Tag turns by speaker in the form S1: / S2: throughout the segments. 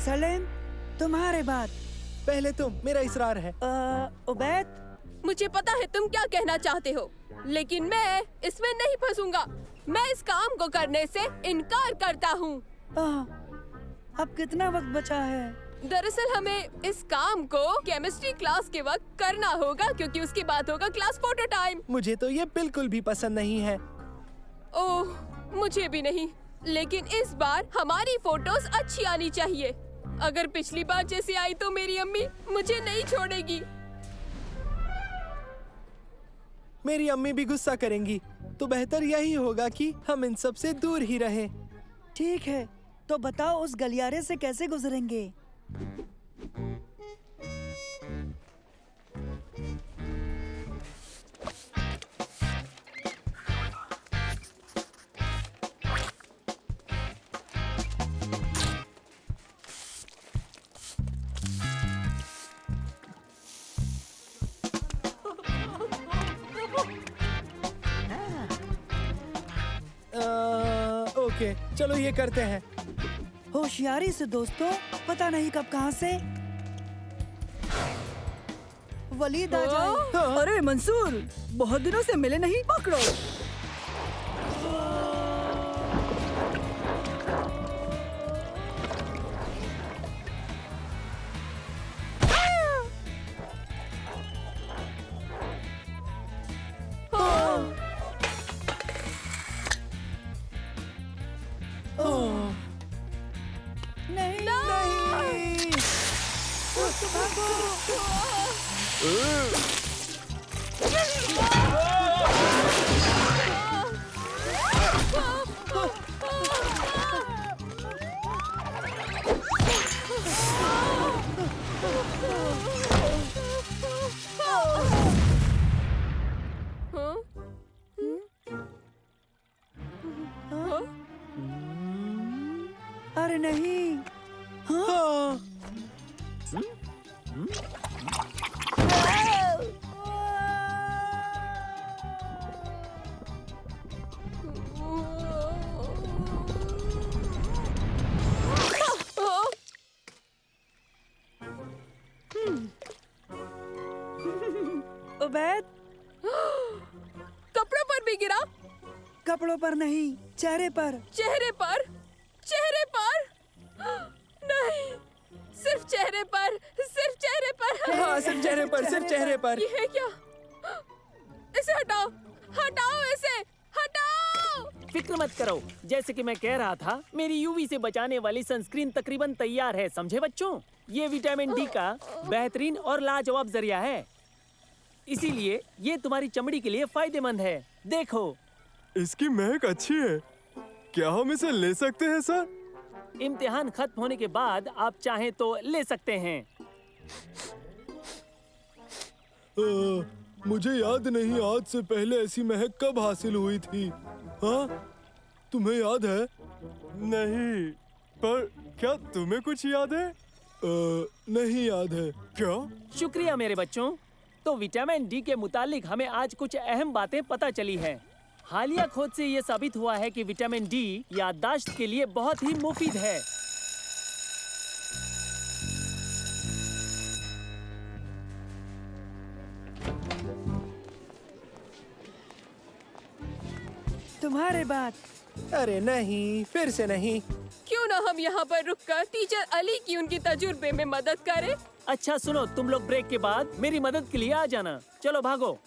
S1: सलेम, तुम्हारे बाद।
S2: पहले तुम, मेरा इसरार है।
S1: उबैद,
S3: मुझे पता है तुम क्या कहना चाहते हो, लेकिन मैं इसमें नहीं फंसूंगा। मैं इस काम को करने से इनकार करता हूँ।
S1: अब कितना वक्त बचा है?
S3: दरअसल हमें इस काम को केमिस्ट्री क्लास के वक्त करना होगा, क्योंकि उसके बाद होगा क्लास फोटो टाइम।
S2: मुझे तो ये बिल्कुल भी पसंद नहीं है।
S3: ओह, मुझे भी नहीं, लेकिन इस बार हमारी फोटोज अच्छी आनी चाहिए। अगर पिछली बार जैसी आई तो मेरी अम्मी मुझे नहीं छोड़ेगी।
S2: मेरी अम्मी भी गुस्सा करेंगी, तो बेहतर यही होगा कि हम इन सब से दूर ही रहें।
S1: ठीक है, तो बताओ उस गलियारे से कैसे गुजरेंगे?
S2: ओके, चलो ये करते हैं।
S1: होशियारी से दोस्तों, पता नहीं कब कहां से वलीद आ जाए।
S4: अरे मंसूर, बहुत दिनों से मिले नहीं, पकड़ो।
S1: नहीं,
S2: नहीं।
S1: अरे नहीं।
S2: हाँ।
S1: उबैद,
S3: कपड़ों पर भी गिरा?
S1: कपड़ों पर नहीं, चेहरे पर।
S3: चेहरे पर? चेहरे पर? नहीं, सिर्फ चेहरे पर, सिर्फ चेहरे पर।
S2: हाँ, सिर्फ चेहरे पर, सिर्फ चेहरे पर।
S3: ये है क्या? इसे हटाओ, हटाओ इसे, हटाओ!
S5: फिक्र मत करो, जैसे कि मैं कह रहा था, मेरी यूवी से बचाने वाली सनस्क्रीन तकरीबन तैयार है, समझे बच्चों? ये विटामिन डी का बेहतरीन और लाजवाब जरिया है, इसीलिए ये तुम्हारी चमड़ी के लिए फायदेमंद है। देखो,
S6: इसकी महक अच्छी है। क्या हम इसे ले सकते हैं सर?
S5: इम्तिहान खत्म होने के बाद आप चाहें तो ले सकते हैं।
S6: मुझे याद नहीं आज से पहले ऐसी महक कब हासिल हुई थी। हाँ, तुम्हें याद है? नहीं, पर क्या तुम्हें कुछ याद है? नहीं याद है। क्या?
S5: शुक्रिया मेरे बच्चों। तो विटामिन डी के मुतालिक हमें आज कुछ अहम बातें पता चली हैं। हालिया खोज से ये साबित हुआ है कि विटामिन डी याददाश्त के लिए बहुत ही मुफीद है।
S1: तुम्हारे बाद।
S2: अरे नहीं, फिर से नहीं।
S3: क्यों ना हम यहाँ पर रुककर टीचर अली की उनकी तजुर्बे में मदद करें।
S5: अच्छा सुनो, तुम लोग ब्रेक के बाद मेरी मदद के लिए आ जाना। चलो भागो।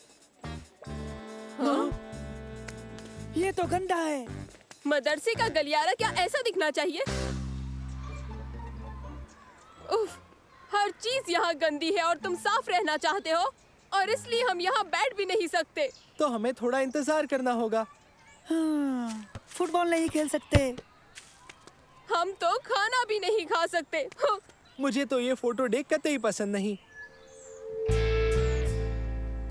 S1: ये तो गंदा है।
S3: मदरसे का गलियारा क्या ऐसा दिखना चाहिए? उफ, हर चीज यहाँ गंदी है और तुम साफ रहना चाहते हो और इसलिए हम यहाँ बैठ भी नहीं सकते।
S2: तो हमें थोड़ा इंतजार करना होगा।
S1: हाँ, फुटबॉल नहीं खेल सकते।
S3: हम तो खाना भी नहीं खा सकते। हाँ,
S2: मुझे तो ये फोटो देख कतई पसंद नहीं।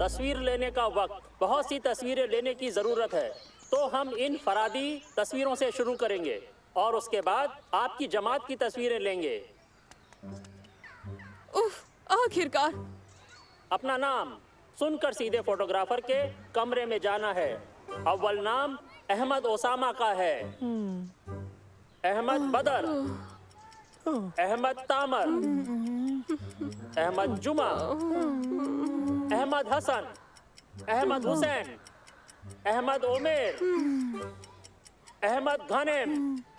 S7: तस्वीर लेने का वक्त। बहुत सी तस्वीरें लेने की जरूरत है, तो हम इन फरादी तस्वीरों से शुरू करेंगे और उसके बाद आपकी जमात की तस्वीरें लेंगे।
S3: उफ, आखिरकार।
S7: अपना नाम सुनकर सीधे फोटोग्राफर के कमरे में जाना है। अव्वल नाम अहमद ओसामा का है। अहमद बदर, अहमद तामर, अहमद जुमा, अहमद हसन, अहमद हुसैन, अहमद ओमेर, अहमद गनेम।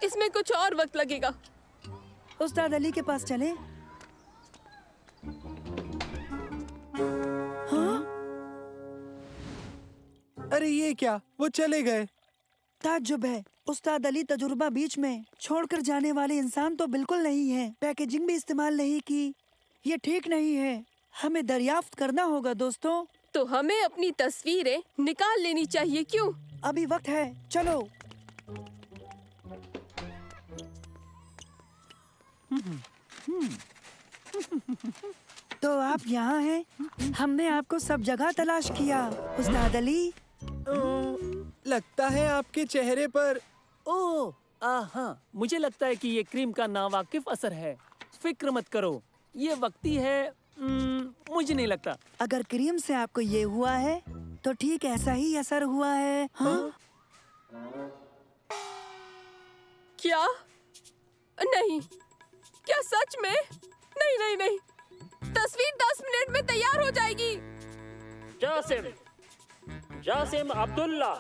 S3: इसमें कुछ और वक्त लगेगा।
S1: उस्ताद अली के पास चले। हाँ?
S2: अरे ये क्या, वो चले गए।
S1: ताज्जुब है, उस्ताद अली तजुर्बा बीच में छोड़कर जाने वाले इंसान तो बिल्कुल नहीं है। पैकेजिंग भी इस्तेमाल नहीं की। ये ठीक नहीं है। हमें दरियाफ्त करना होगा दोस्तों।
S3: तो हमें अपनी तस्वीरें निकाल लेनी चाहिए। क्यों?
S1: अभी वक्त है, चलो। तो आप यहाँ हैं? हमने आपको सब जगह तलाश किया। उस्ताद अली,
S2: लगता है आपके चेहरे पर
S5: ओह, हाँ, मुझे लगता है कि ये क्रीम का नावाकिफ असर है। फिक्र मत करो, ये वक्ती है। मुझे नहीं लगता।
S1: अगर क्रीम से आपको ये हुआ है तो ठीक ऐसा ही असर हुआ है। हाँ?
S3: क्या? नहीं, क्या सच में? नहीं नहीं नहीं, तस्वीर 10 मिनट में तैयार हो जाएगी।
S7: जासिम, जासिम अब्दुल्ला।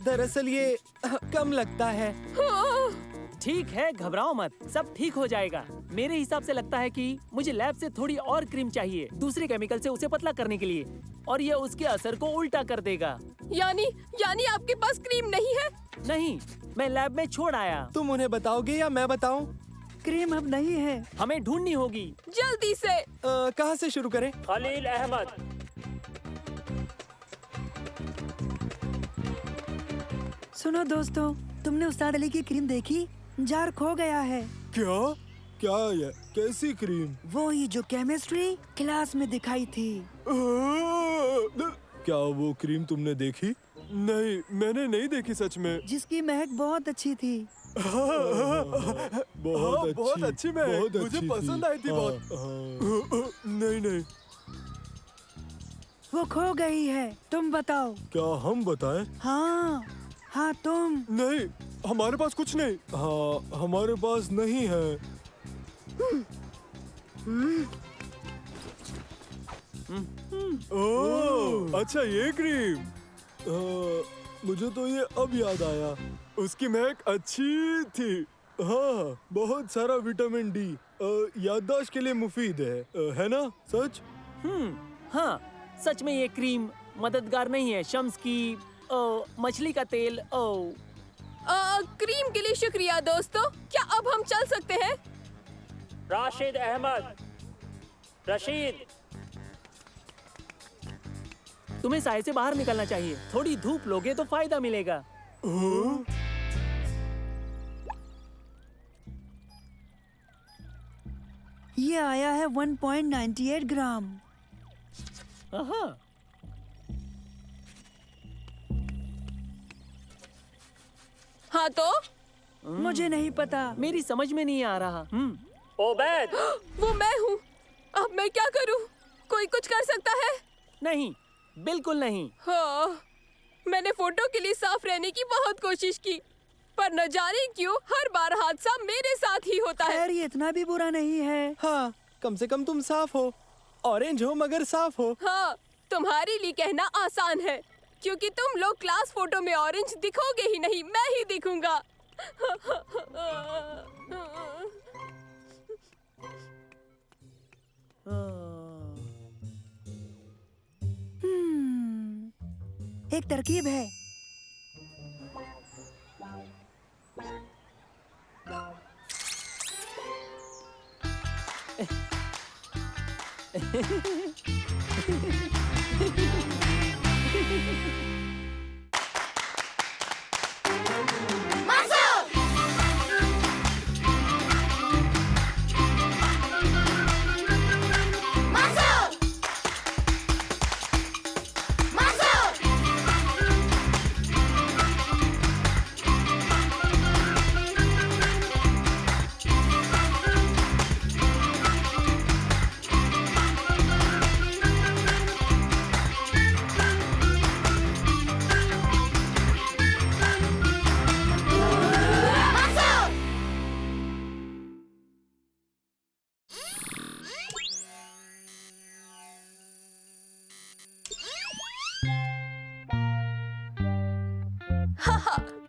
S2: दरअसल ये कम लगता है।
S5: ठीक है, घबराओ मत, सब ठीक हो जाएगा। मेरे हिसाब से लगता है कि मुझे लैब से थोड़ी और क्रीम चाहिए, दूसरे केमिकल से उसे पतला करने के लिए, और ये उसके असर को उल्टा कर देगा।
S3: यानी आपके पास क्रीम नहीं है?
S5: नहीं, मैं लैब में छोड़ आया।
S2: तुम उन्हें बताओगे या मैं बताऊं?
S1: क्रीम अब नहीं है।
S5: हमें ढूंढनी होगी।
S3: जल्दी से।
S2: कहाँ से शुरू करें?
S7: खलील अहमद।
S1: सुनो दोस्तों, तुमने उस्ताद अली की क्रीम देखी? जार खो गया है।
S6: क्या क्या ये कैसी क्रीम?
S1: वो ही जो केमिस्ट्री क्लास में दिखाई थी।
S6: क्या वो क्रीम तुमने देखी? नहीं, मैंने नहीं देखी सच में।
S1: जिसकी महक बहुत अच्छी थी।
S6: बहुत अच्छी महक,
S2: बहुत
S6: मुझे
S2: अच्छी
S6: पसंद
S2: थी।
S6: आई थी बहुत। नहीं नहीं,
S1: वो खो गई है। तुम बताओ।
S6: क्या हम बताएं?
S1: हाँ तुम।
S6: नहीं, हमारे पास कुछ नहीं। हाँ, हमारे पास नहीं है। ओह, अच्छा ये क्रीम। मुझे तो ये अब याद आया, उसकी महक अच्छी थी। हाँ, बहुत सारा विटामिन डी, याददाश्त के लिए मुफीद है ना? सच?
S5: हाँ, सच में ये क्रीम मददगार नहीं है। शम्स की मछली का तेल।
S3: क्रीम के लिए शुक्रिया दोस्तों। क्या अब हम चल सकते हैं?
S7: राशिद अहमद। रशीद,
S5: तुम्हें साए से बाहर निकलना चाहिए। थोड़ी धूप लोगे तो फायदा मिलेगा।
S1: ये आया है 1.98 ग्राम।
S5: हाँ,
S3: हाँ तो
S1: मुझे नहीं पता।
S5: मेरी समझ में नहीं आ रहा।
S7: ओबैद।
S3: वो मैं हूँ। अब मैं क्या करूँ? कोई कुछ कर सकता है?
S5: नहीं, बिल्कुल नहीं।
S3: हाँ, मैंने फोटो के लिए साफ रहने की बहुत कोशिश की, पर न जाने क्यों हर बार हादसा मेरे साथ ही होता है।
S1: खैर, ये इतना भी बुरा नहीं है।
S2: हाँ, कम से कम तुम साफ हो। ऑरेंज हो मगर साफ हो।
S3: हाँ, तुम्हारे लिए कहना आसान है, क्योंकि तुम लोग क्लास फोटो में ऑरेंज दिखोगे ही नहीं, मैं ही दिखूंगा।
S1: एक तरकीब है।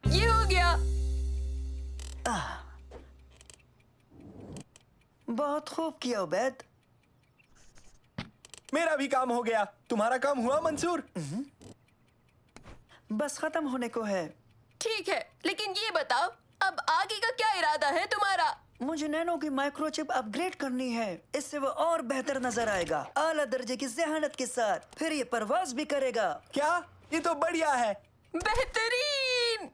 S3: ये हो गया।
S1: बहुत खूब किया उबैद।
S2: मेरा भी काम हो गया। तुम्हारा काम हुआ मंसूर?
S1: बस खत्म होने को है।
S3: ठीक है, लेकिन ये बताओ अब आगे का क्या इरादा है तुम्हारा?
S1: मुझे नैनो की माइक्रोचिप अपग्रेड करनी है। इससे वो और बेहतर नजर आएगा, आला दर्जे की ज़हानत के साथ। फिर ये परवाज भी करेगा।
S2: क्या? ये तो बढ़िया है।
S3: बेहतरीन।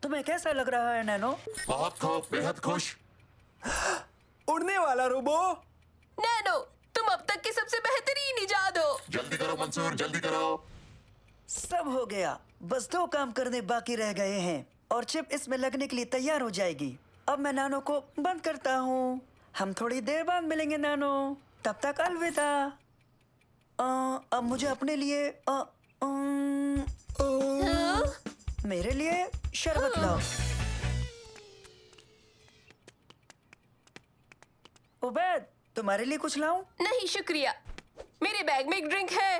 S1: तुम्हें कैसा लग रहा है नैनो?
S8: बहुत खूब, बेहद खुश।
S2: उड़ने वाला रोबो।
S3: नैनो, तुम अब तक की सबसे बेहतरीन इजाद हो।
S8: जल्दी करो मंसूर, जल्दी करो।
S1: सब हो गया, बस 2 काम करने बाकी रह गए हैं और चिप इसमें लगने के लिए तैयार हो जाएगी। अब मैं नैनो को बंद करता हूँ। हम थोड़ी देर बाद मिलेंगे नैनो। तब तक अलविदा। अब मुझे अपने लिए मेरे लिए शरबत लाओ। उबैद, तुम्हारे लिए कुछ लाऊं?
S3: नहीं शुक्रिया, मेरे बैग में एक ड्रिंक है।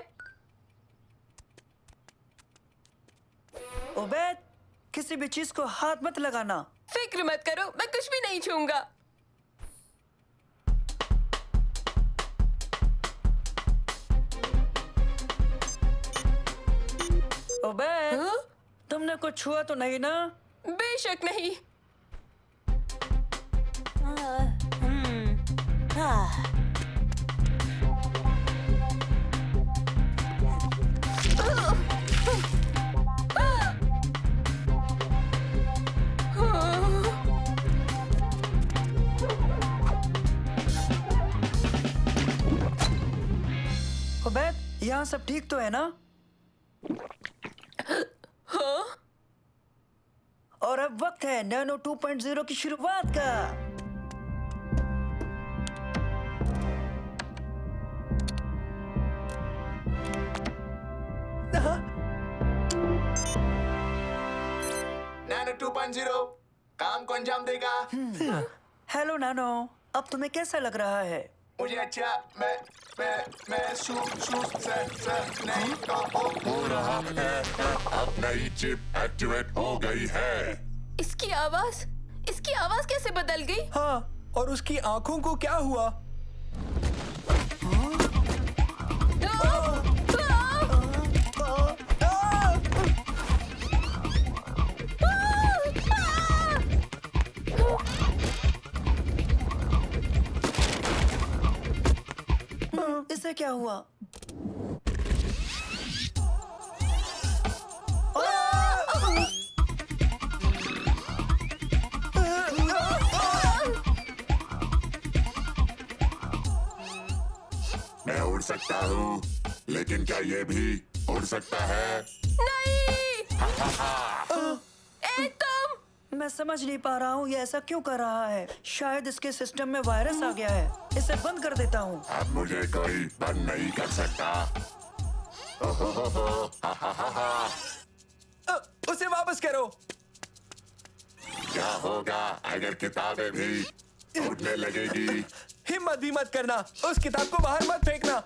S1: उबैद, किसी भी चीज को हाथ मत लगाना।
S3: फिक्र मत करो, मैं कुछ भी नहीं छूंगा।
S1: उबैद,
S3: हाँ?
S1: तुमने कुछ छुआ तो नहीं ना?
S3: बेशक नहीं।
S1: उबैद, यहाँ सब ठीक तो है ना?
S3: हाँ?
S1: और अब वक्त है नैनो 2.0 की शुरुआत का।
S8: नैनो 2.0 काम को अंजाम देगा।
S1: हेलो नैनो, अब तुम्हें कैसा लग रहा है?
S8: मुझे अच्छा मैं शू से नहीं हो रहा है। अब नई चिप एक्टिवेट हो गई है।
S3: इसकी आवाज कैसे बदल गई?
S2: हाँ, और उसकी आंखों को क्या हुआ?
S1: इसे क्या हुआ?
S8: मैं उड़ सकता हूँ, लेकिन क्या ये भी उड़ सकता है?
S3: नहीं! ए तुम!
S1: मैं समझ नहीं पा रहा हूँ ये ऐसा क्यों कर रहा है। शायद इसके सिस्टम में वायरस आ गया है। इसे बंद कर देता हूँ।
S8: अब मुझे कोई बंद नहीं कर सकता।
S2: उसे वापस करो।
S8: क्या होगा अगर किताबें भी उड़ने लगेगी?
S2: हिम्मत भी मत करना, उस किताब को बाहर मत फेंकना।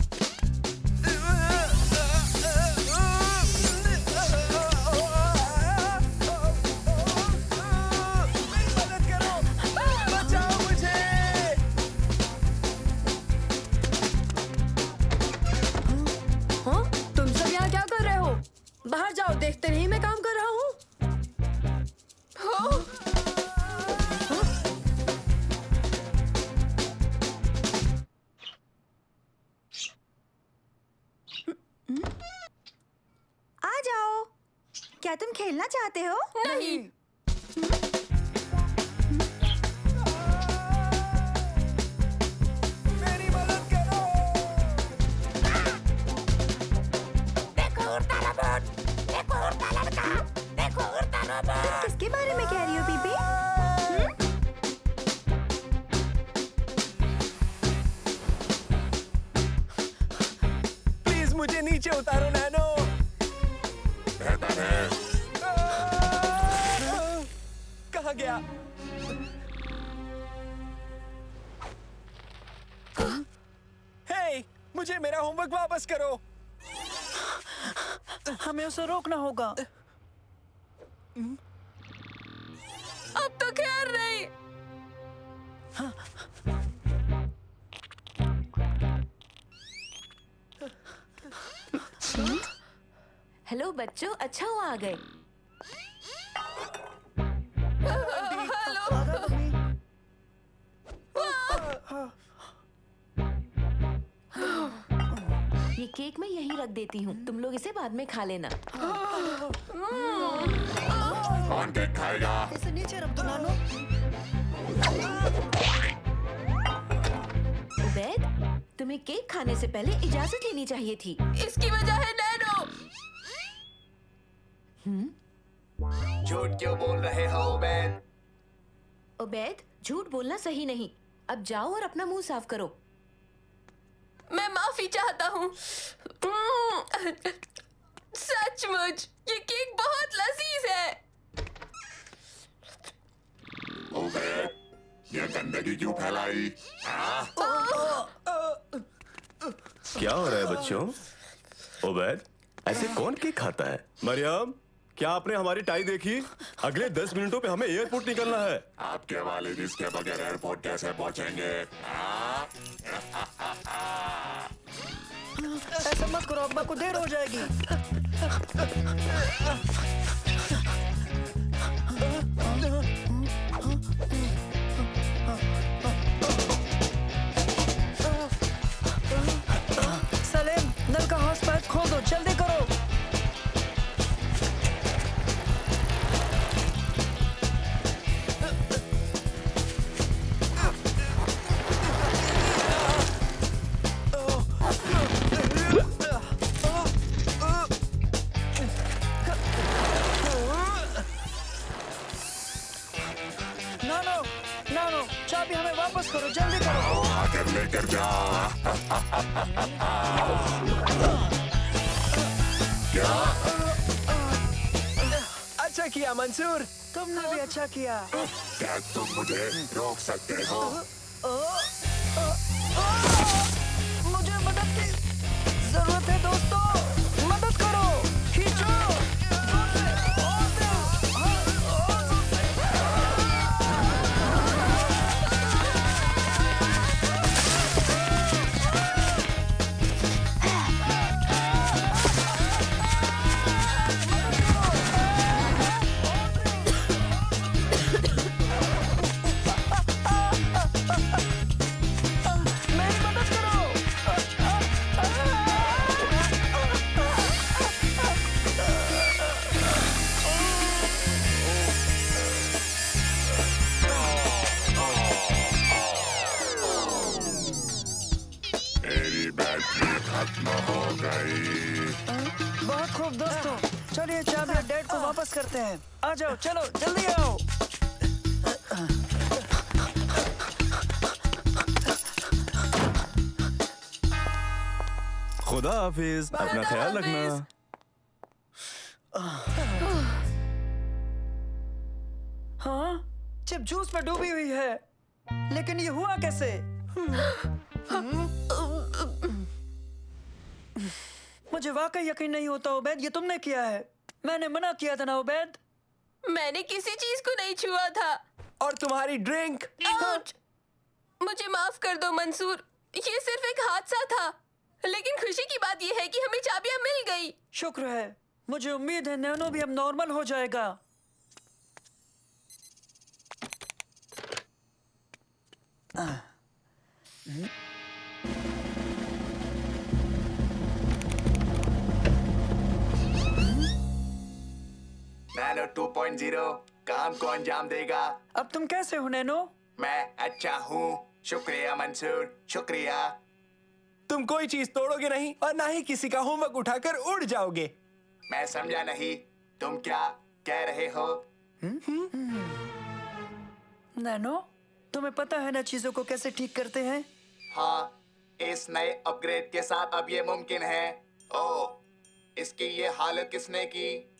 S9: क्या तुम खेलना चाहते हो?
S3: नहीं।
S2: मेरी मदद करो।
S9: किसके बारे में कह रही हो बीबी?
S2: प्लीज मुझे नीचे उतारो नैनो।
S8: बेहतर है।
S2: कहाँ गया? हे, मुझे मेरा होमवर्क वापस करो।
S1: हमें उसे रोकना होगा।
S3: अब तो खैर नहीं।
S9: हेलो बच्चों, अच्छा हुआ आ गए।
S1: आधा मम्मी।
S9: ये केक मैं यहीं रख देती हूँ, तुम लोग इसे बाद में खा लेना।
S8: कौन केक खाएगा?
S1: इसे नीचे रख दो नानो।
S9: उबैद, तुम्हें केक खाने से पहले इजाजत लेनी चाहिए थी।
S3: इसकी वजह है नैनो।
S2: झूठ क्यों बोल रहे हो उबैद?
S9: उबैद, झूठ बोलना सही नहीं। अब जाओ और अपना मुंह साफ करो।
S3: मैं माफी चाहता हूँ। सचमुच ये केक बहुत लजीज है।
S8: उबैद, ये गंदगी क्यों फैलाई?
S6: क्या हो रहा है बच्चों? उबैद, ऐसे कौन केक खाता है? मरियम, क्या आपने हमारी टाई देखी? अगले 10 मिनटों पे हमें एयरपोर्ट निकलना है।
S8: आपके वालिद इसके बगैर एयरपोर्ट कैसे पहुंचेंगे?
S1: ऐसा मत करो, अब्बा को देर हो जाएगी। सलीम, नल का हॉस पाइप खोल दो, जल्दी करो। नानो, नानो, चाबी हमें वापस करो, जल्दी करो।
S8: आकर लेकर जाओ। क्या?
S2: अच्छा किया मंसूर।
S1: तुमने भी अच्छा किया।
S8: क्या तुम मुझे रोक सकते हो?
S1: मुझे मदद की जरूरत है दोस्तों, मदद करो, खींचो। मेरी मदद करो।
S8: मेरी बैटरी खत्म हो गई।
S1: बहुत खूब दोस्तों, चलिए चाबी डैड को वापस करते हैं। आ जाओ, चलो जल्दी आओ।
S6: खुदा हाफिज, अपना ख्याल रखना।
S1: हाँ, चिप जूस में डूबी हुई है, लेकिन ये हुआ कैसे? मुझे वाकई यकीन नहीं होता उबैद, ये तुमने किया है। मैंने मना किया था ना उबैद।
S3: मैंने किसी चीज को नहीं छुआ था।
S2: और तुम्हारी ड्रिंक।
S3: आउच! मुझे माफ कर दो मंसूर, ये सिर्फ एक हादसा था। लेकिन खुशी की बात यह है कि हमें चाबियां मिल गई।
S1: शुक्र है, मुझे उम्मीद है नैनो भी अब नॉर्मल हो जाएगा।
S10: 2.0 काम को अंजाम देगा।
S1: अब तुम कैसे हो नैनो?
S10: मैं अच्छा हूँ। शुक्रिया मंसूर, शुक्रिया।
S2: तुम कोई चीज तोड़ोगे नहीं और ना ही किसी का होमवर्क उठाकर उड़ जाओगे।
S10: मैं समझा नहीं, तुम क्या कह रहे हो?
S1: नैनो, तुम्हें पता है ना चीजों को कैसे ठीक करते हैं?
S10: हाँ, इस नए अपग्रेड के साथ अब ये मुमकिन है। ओह, इसकी ये हालत किसने की?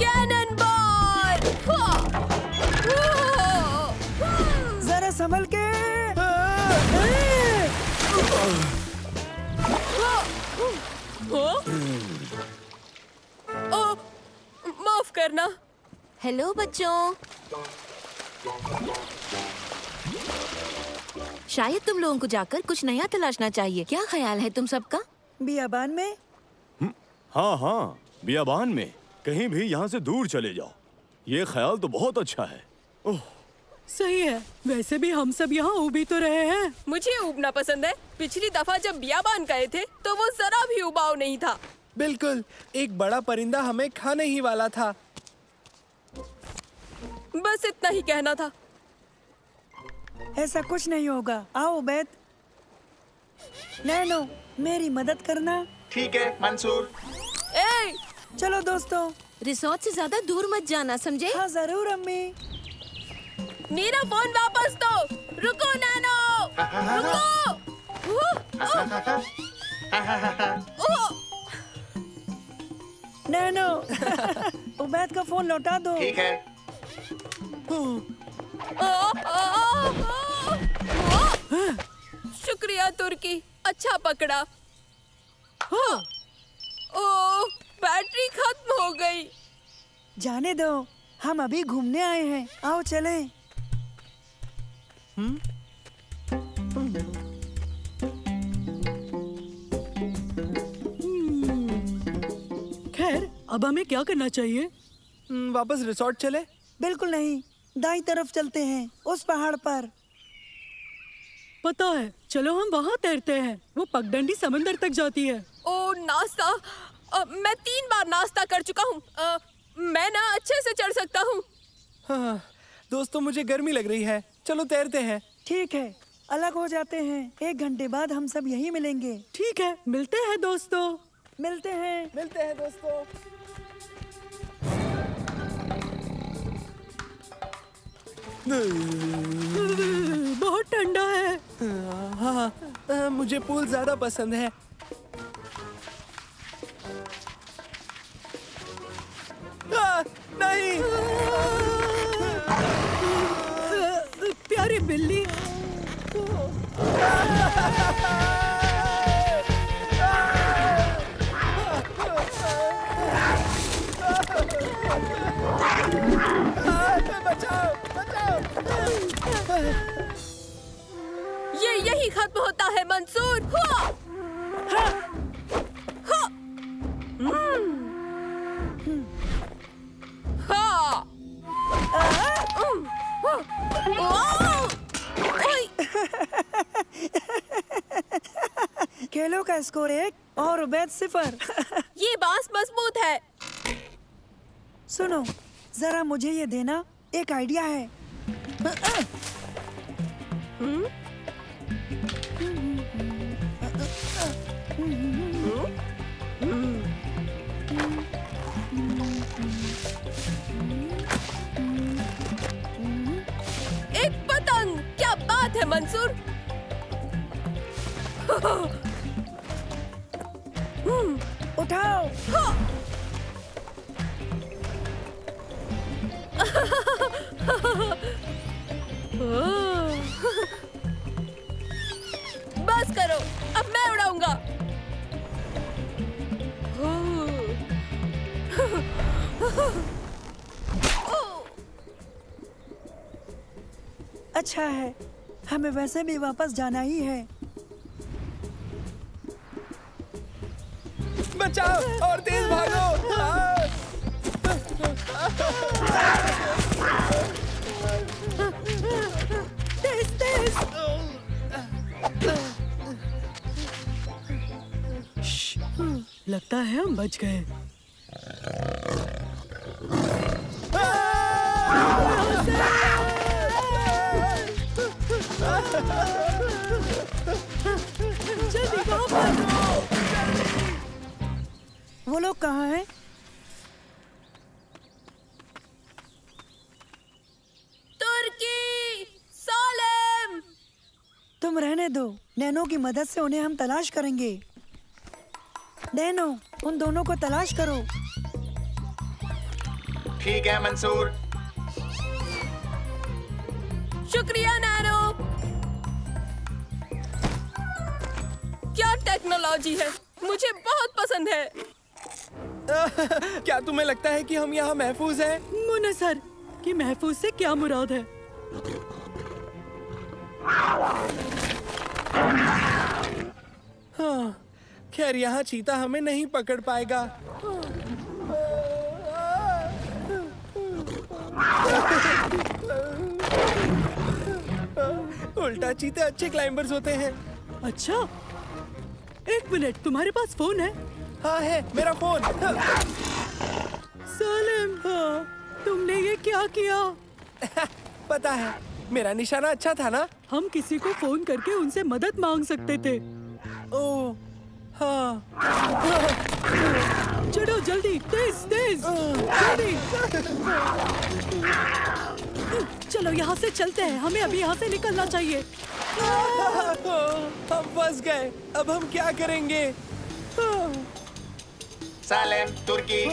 S3: Cannon ball!
S1: जरा संभल के।
S3: माफ करना।
S9: हेलो बच्चों, शायद तुम लोगों को जाकर कुछ नया तलाशना चाहिए। क्या ख्याल है तुम सबका?
S1: बियाबान में
S6: हाँ हाँ, बियाबान में कहीं भी यहाँ से दूर चले जाओ। ये ख्याल तो बहुत अच्छा है। ओह,
S4: सही है। वैसे भी हम सब यहाँ उब तो रहे हैं।
S3: मुझे उबना पसंद है। पिछली दफा जब बियाबान गए थे तो वो जरा भी उबाऊ नहीं था।
S2: बिल्कुल, एक बड़ा परिंदा हमें खाने ही वाला था।
S3: बस इतना ही कहना था।
S1: ऐसा कुछ नहीं होगा। आओ उबैद। नैनो, मेरी मदद करना।
S10: ठीक है मंसूर।
S3: ए!
S1: चलो दोस्तों।
S9: रिसोर्ट से ज्यादा दूर मत जाना, समझे?
S1: हाँ जरूर अम्मी।
S3: मेरा फोन वापस दो। रुको नैनो, रुको।
S1: नैनो, उबैद का फोन लौटा दो।
S10: ठीक है।
S3: शुक्रिया तुर्की, अच्छा पकड़ा। ओह, बैटरी खत्म हो गई।
S1: जाने दो, हम अभी घूमने आए हैं। आओ चलें।
S4: खैर, अब हमें क्या करना चाहिए?
S2: वापस रिसोर्ट चले?
S1: बिल्कुल नहीं, दाईं तरफ चलते हैं, उस पहाड़ पर।
S4: पता है, चलो हम वहाँ तैरते हैं। वो पगडंडी समंदर तक जाती है।
S3: ओ नाश्ता, मैं 3 बार नाश्ता कर चुका हूँ। मैं ना अच्छे से चढ़ सकता हूँ।
S2: हाँ, दोस्तों मुझे गर्मी लग रही है, चलो तैरते हैं।
S1: ठीक है, अलग हो जाते हैं। 1 घंटे बाद हम सब यहीं मिलेंगे।
S4: ठीक है, मिलते हैं दोस्तों।
S1: मिलते हैं।
S2: मिलते हैं दोस्तों।
S4: बहुत ठंडा है।
S2: हाँ, मुझे पूल ज्यादा पसंद है। नहीं।
S4: प्यारी बिल्ली।
S2: बचाओ, बचाओ।
S3: ये यही खत्म होता है मंसूर।
S1: खेलों का स्कोर 1 और उबैद 0।
S3: ये बांस मजबूत है।
S1: सुनो, जरा मुझे ये देना, एक आइडिया है।
S3: मंसूर।
S1: उठाओ।
S3: बस करो, अब मैं उड़ाऊंगा।
S1: अच्छा है, हमें वैसे भी वापस जाना ही है।
S2: बचाओ और तेज भागो।
S1: तेज तेज।
S4: लगता है हम बच गए।
S1: जल्दी वापस। वो लोग कहाँ हैं?
S3: तुर्की, सालेम।
S1: तुम रहने दो, नैनो की मदद से उन्हें हम तलाश करेंगे। नैनो, उन दोनों को तलाश करो।
S10: ठीक है मंसूर।
S3: शुक्रिया नैनो। क्या टेक्नोलॉजी है, मुझे बहुत पसंद है।
S2: क्या तुम्हें लगता है कि हम यहाँ महफूज हैं?
S4: मुनसर कि महफूज से क्या मुराद है?
S2: हाँ, खैर यहाँ चीता हमें नहीं पकड़ पाएगा। उल्टा चीते अच्छे क्लाइंबर्स होते हैं।
S4: अच्छा, एक मिनट, तुम्हारे पास फोन है?
S2: हाँ है, मेरा फोन।
S4: सालेम, तुमने ये क्या किया?
S2: पता है, मेरा निशाना अच्छा था ना?
S4: हम किसी को फोन करके उनसे मदद मांग सकते थे।
S2: ओह, हाँ।
S4: चढ़ो जल्दी, तेज तेज, जल्दी। चलो यहाँ से चलते हैं, हमें अभी यहाँ से निकलना चाहिए।
S2: हम फंस गए, अब हम क्या करेंगे?
S10: सालेम, तुर्की।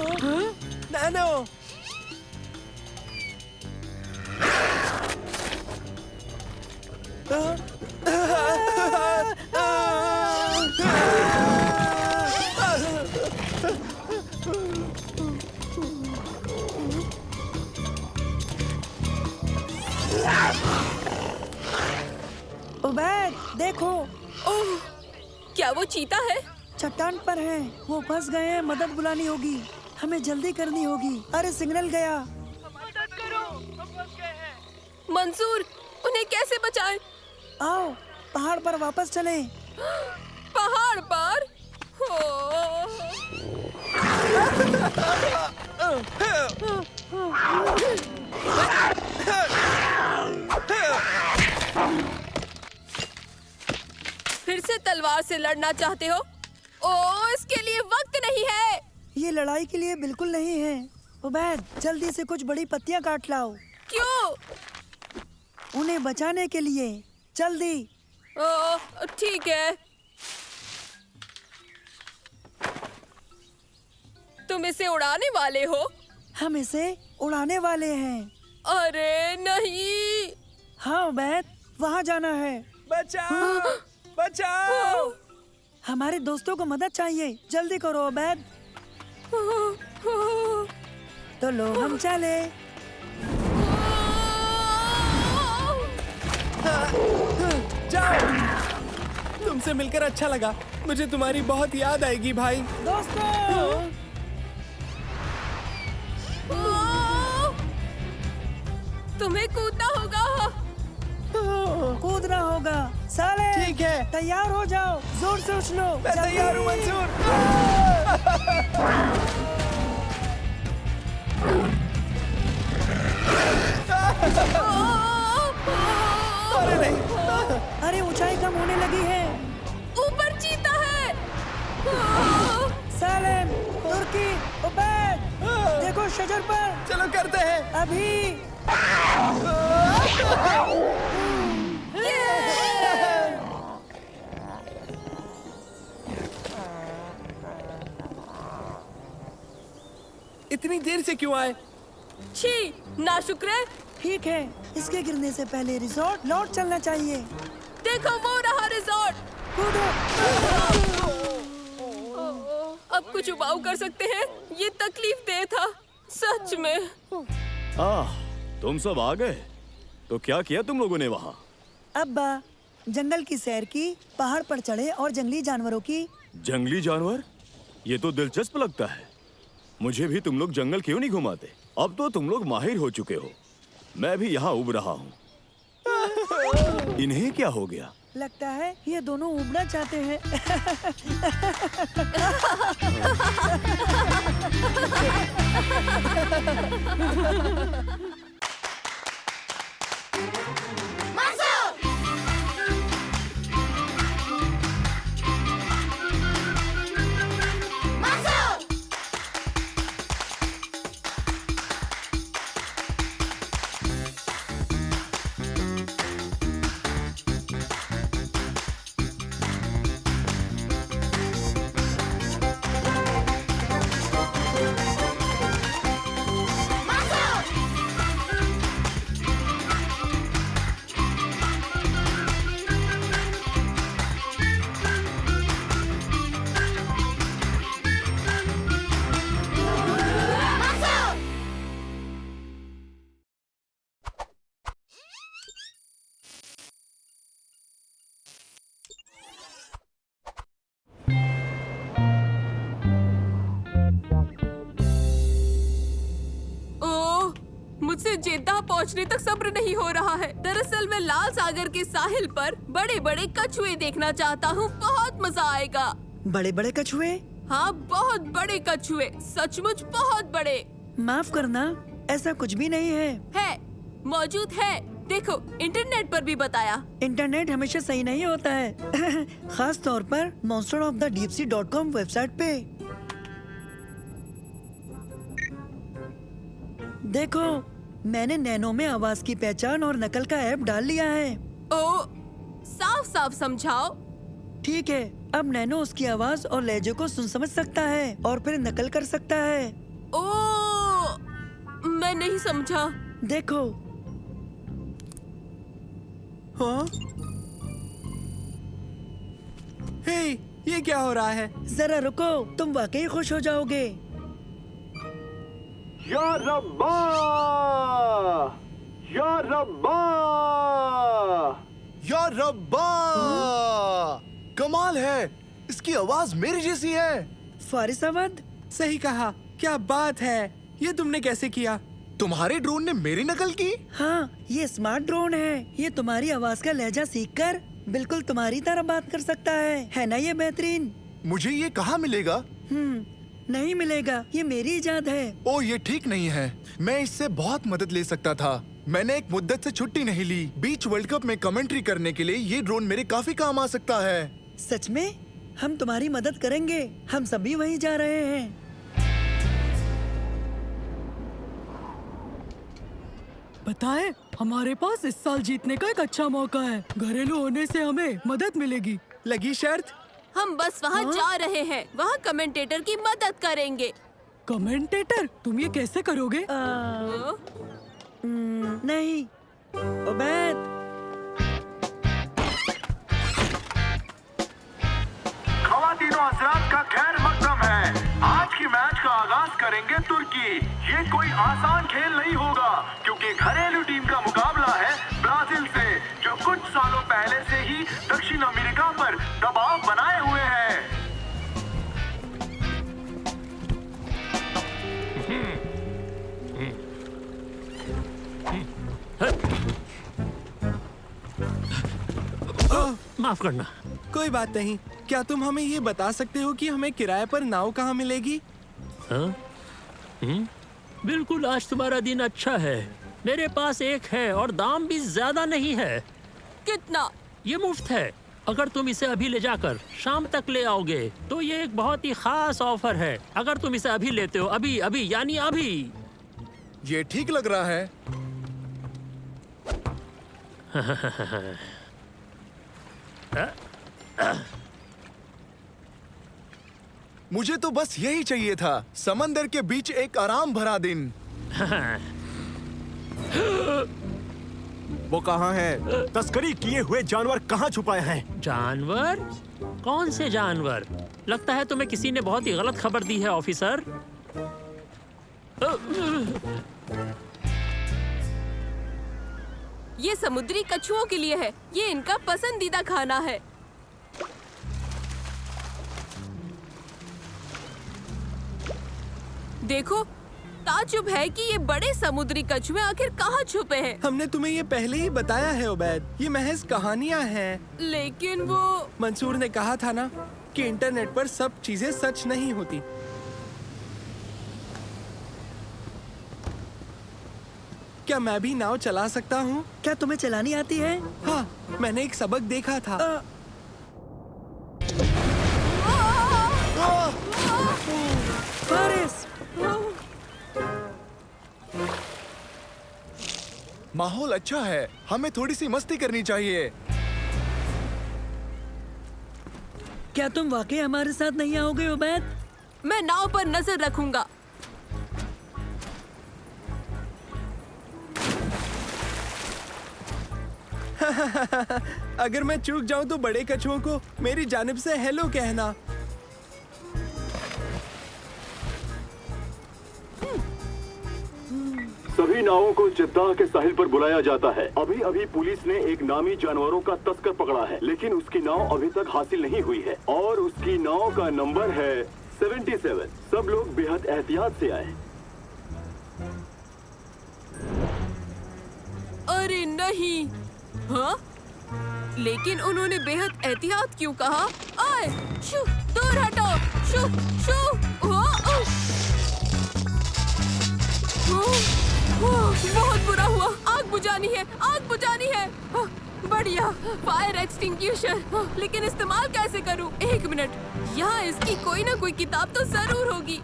S2: नैनो।
S1: उबैद, देखो।
S3: ओह, क्या वो चीता है?
S1: चट्टान पर है, वो फंस गए हैं। मदद बुलानी होगी, हमें जल्दी करनी होगी। अरे सिग्नल गया।
S3: मंसूर, उन्हें कैसे बचाएं?
S1: आओ, पहाड़ पर वापस चलें।
S3: पहाड़ पर? फिर से तलवार से लड़ना चाहते हो? ओह, इसके लिए वक्त नहीं है।
S1: ये लड़ाई के लिए बिल्कुल नहीं है। उबैद, जल्दी से कुछ बड़ी पत्तियां काट लाओ।
S3: क्यों?
S1: उन्हें बचाने के लिए, जल्दी।
S3: ओह, ठीक है। तुम इसे उड़ाने वाले हो?
S1: हम इसे उड़ाने वाले हैं।
S3: अरे नहीं।
S1: हाँ उबैद, वहाँ जाना है।
S2: बचाओ, बचाओ।
S1: हमारे दोस्तों को मदद चाहिए, जल्दी करो उबैद। तो लो, हम चले।
S2: जाओ। तुमसे मिलकर अच्छा लगा। मुझे तुम्हारी बहुत याद आएगी भाई।
S1: दोस्तों,
S3: तुम्हें कूदना होगा।
S1: कूदना होगा। साले,
S2: ठीक है।
S1: तैयार हो जाओ, जोर से उछलो।
S2: मैं
S1: जल्दी।
S2: तैयार हूँ मंसूर। अरे नहीं।
S1: अरे ऊंचाई कम होने लगी है।
S3: ऊपर चीता है।
S1: सालेम, तुर्की, उबैद, देखो शजर पर।
S2: चलो करते हैं।
S1: अभी।
S3: ये!
S2: इतनी देर से क्यों आए?
S3: छी, नाशुक्रे।
S1: ठीक है, इसके गिरने से पहले रिजॉर्ट लौट चलना चाहिए।
S3: देखो वो रहा रिजॉर्ट।
S1: कूदो।
S3: अब कुछ उपाय कर सकते हैं? ये तकलीफ दे था सच में।
S6: तुम सब आ गए? तो क्या किया तुम लोगों ने वहाँ?
S1: अब्बा, जंगल की सैर की, पहाड़ पर चढ़े और जंगली जानवरों की।
S6: जंगली जानवर? ये तो दिलचस्प लगता है। मुझे भी तुम लोग जंगल क्यों नहीं घुमाते? अब तो तुम लोग माहिर हो चुके हो। मैं भी यहाँ उब रहा हूँ। इन्हें क्या हो गया?
S1: लगता है ये दोनों उबना चाहते हैं।
S3: मुझसे जेद्दा पहुंचने तक सब्र नहीं हो रहा है। दरअसल मैं लाल सागर के साहिल पर बड़े बड़े कछुए देखना चाहता हूँ। बहुत मजा आएगा।
S1: बड़े बड़े कछुए?
S3: हाँ, बहुत बड़े कछुए, सचमुच बहुत बड़े।
S1: माफ करना, ऐसा कुछ भी नहीं है।
S3: है, मौजूद है। देखो, इंटरनेट पर भी बताया।
S1: इंटरनेट हमेशा सही नहीं होता है। खास तौर पर monsterofthedeepsea.com वेबसाइट पे। देखो, मैंने नैनो में आवाज की पहचान और नकल का ऐप डाल लिया है।
S3: ओ, साफ साफ समझाओ।
S1: ठीक है, अब नैनो उसकी आवाज और लहजे को सुन समझ सकता है और फिर नकल कर सकता है।
S3: ओ, मैं नहीं समझा।
S1: देखो।
S2: हाँ? हे, ये क्या हो रहा है?
S1: जरा रुको, तुम वाकई खुश हो जाओगे।
S6: या रब्बा! या रब्बा!
S10: या रब्बा! कमाल है, इसकी आवाज मेरी जैसी है।
S1: फारिसावद,
S2: सही कहा। क्या बात है, ये तुमने कैसे किया?
S10: तुम्हारे ड्रोन ने मेरी नकल की?
S1: हाँ, ये स्मार्ट ड्रोन है। ये तुम्हारी आवाज का लहजा सीखकर बिल्कुल तुम्हारी तरह बात कर सकता है ना? ये बेहतरीन।
S10: मुझे ये कहाँ मिलेगा?
S1: नहीं मिलेगा, ये मेरी इजाद है।
S10: ओ, ये ठीक नहीं है। मैं इससे बहुत मदद ले सकता था। मैंने एक मुद्दत से छुट्टी नहीं ली। बीच वर्ल्ड कप में कमेंट्री करने के लिए ये ड्रोन मेरे काफी काम आ सकता है।
S1: सच में? हम तुम्हारी मदद करेंगे। हम सभी वहीं जा रहे हैं।
S4: पता है, हमारे पास इस साल जीतने का एक अच्छा मौका है। घरेलू होने से हमें मदद मिलेगी।
S2: लगी शर्त?
S3: हम बस वहाँ जा रहे हैं। वहाँ कमेंटेटर की मदद करेंगे।
S4: कमेंटेटर? तुम ये कैसे करोगे?
S1: नहीं। उबैद,
S8: खवातीनो हज़रात का खैर मकदम है। आज की मैच का आगाज करेंगे तुर्की। ये कोई आसान खेल नहीं होगा क्योंकि घरेलू टीम का मुकाबला है ब्राजील से, जो कुछ सालों पहले से ही दक्षिण अमेरिका पर दबाव बनाए हुए है।
S5: माफ करना।
S2: कोई बात नहीं। क्या तुम हमें ये बता सकते हो कि हमें किराए पर नाव कहाँ मिलेगी?
S5: हाँ? बिल्कुल, आज तुम्हारा दिन अच्छा है। मेरे पास एक है और दाम भी ज्यादा नहीं है।
S3: कितना?
S5: ये मुफ्त है। अगर तुम इसे अभी ले जाकर शाम तक ले आओगे तो ये एक बहुत ही खास ऑफर है। अगर तुम इसे अभी लेते हो, अभी अभी यानी अभी।
S10: ये ठीक लग रहा है। मुझे तो बस यही चाहिए था, समंदर के बीच एक आराम भरा दिन।
S11: वो कहाँ है? तस्करी किए हुए जानवर कहाँ छुपाए हैं?
S7: जानवर? कौन से जानवर? लगता है तुम्हें किसी ने बहुत ही गलत खबर दी है ऑफिसर।
S3: ये समुद्री कछुओं के लिए है। ये इनका पसंदीदा खाना है। देखो, ताज्जुब है कि ये बड़े समुद्री कछुए आखिर कहाँ छुपे हैं।
S2: हमने तुम्हें ये पहले ही बताया है उबैद, ये महज कहानियाँ हैं।
S3: लेकिन वो
S2: मंसूर ने कहा था ना कि इंटरनेट पर सब चीजें सच नहीं होती। क्या मैं भी नाव चला सकता हूँ?
S1: क्या तुम्हें चलानी आती है?
S2: हाँ, मैंने एक सबक देखा था।
S1: फारिस!
S10: माहौल अच्छा है, हमें थोड़ी सी मस्ती करनी चाहिए।
S1: क्या तुम वाकई हमारे साथ नहीं आओगे उबैद?
S3: मैं नाव पर नजर रखूंगा।
S2: अगर मैं चूक जाऊं तो बड़े कछुओं को मेरी जानिब से हेलो कहना।
S8: सभी नावों को जिद्दाह के साहिल पर बुलाया जाता है। अभी अभी पुलिस ने एक नामी जानवरों का तस्कर पकड़ा है, लेकिन उसकी नाव अभी तक हासिल नहीं हुई है और उसकी नाव का नंबर है 77। सब लोग बेहद एहतियात से आए।
S3: अरे नहीं। हाँ? लेकिन उन्होंने बेहद एहतियात क्यों कहा? आए, शू, दूर हटो, शू, शू, बहुत बुरा हुआ। आग बुझानी है, आग बुझानी है। बढ़िया, फायर एक्सटिंग्विशर। लेकिन इस्तेमाल कैसे करूं? एक मिनट, यहाँ इसकी कोई ना कोई किताब तो जरूर होगी।